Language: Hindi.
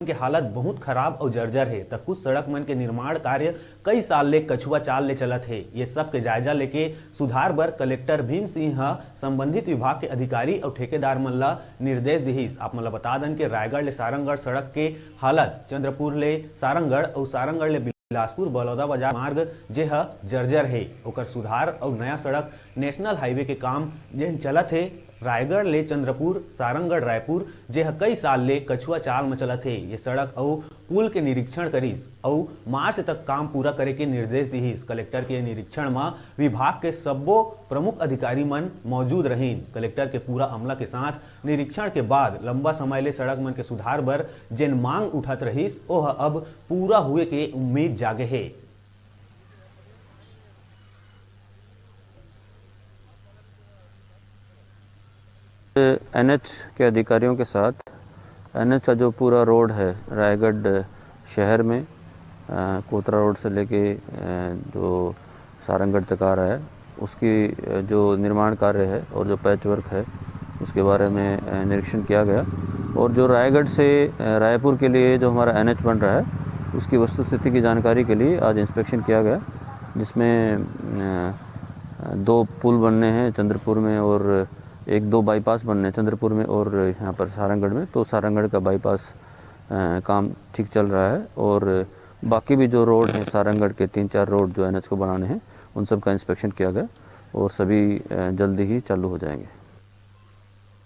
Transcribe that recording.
के हालत बहुत खराब और जर्जर है। तक कुछ सड़क मन के निर्माण कार्य कई साल ले कछुआ चाल ले चलत है। ये सब के जायजा लेके सुधार बर कलेक्टर भीम सिंह संबंधित विभाग के अधिकारी और ठेकेदार मन ला निर्देश दिहिस। आप मन ला बता दन के रायगढ़ ले सारंगगढ़ सड़क के हालत चंद्रपुर ले सारंगगढ़ और सारंगगढ़ ले बिलासपुर बलौदा बाजार मार्ग जे जर्जर है। ओकर सुधार और नया सड़क नेशनल हाईवे के काम जे चलत है। रायगढ़ ले चंद्रपुर सारंगगढ़ रायपुर जे कई साल ले कछुआ चाल में चलत है। ये सड़क और पुल के निरीक्षण करिस और मार्च तक काम पूरा करे के निर्देश दिहिस। कलेक्टर के निरीक्षण में विभाग के सब्बो प्रमुख अधिकारी मन मौजूद रहीन। कलेक्टर के पूरा अमला के साथ निरीक्षण के बाद लंबा समय ले सड़क मन के सुधार बर जेन मांग उठत रहीस ओह अब पूरा हुए के उम्मीद जागे है। एनएच के अधिकारियों के साथ एनएच का जो पूरा रोड है रायगढ़ शहर में कोतरा रोड से लेके जो सारंगगढ़ तक आ रहा है उसकी जो निर्माण कार्य है और जो पैच वर्क है उसके बारे में निरीक्षण किया गया। और जो रायगढ़ से रायपुर के लिए जो हमारा एनएच बन रहा है उसकी वस्तुस्थिति की जानकारी के लिए आज इंस्पेक्शन किया गया, जिसमें 2 पुल बनने हैं चंद्रपुर में और 1-2 बाईपास बनने हैं चंद्रपुर में और यहाँ पर सारंगगढ़ में। तो सारंगगढ़ का बाईपास काम ठीक चल रहा है और बाकी भी जो रोड हैं सारंगगढ़ के 3-4 रोड जो एनएच को बनाने हैं उन सब का इंस्पेक्शन किया गया और सभी जल्दी ही चालू हो जाएंगे।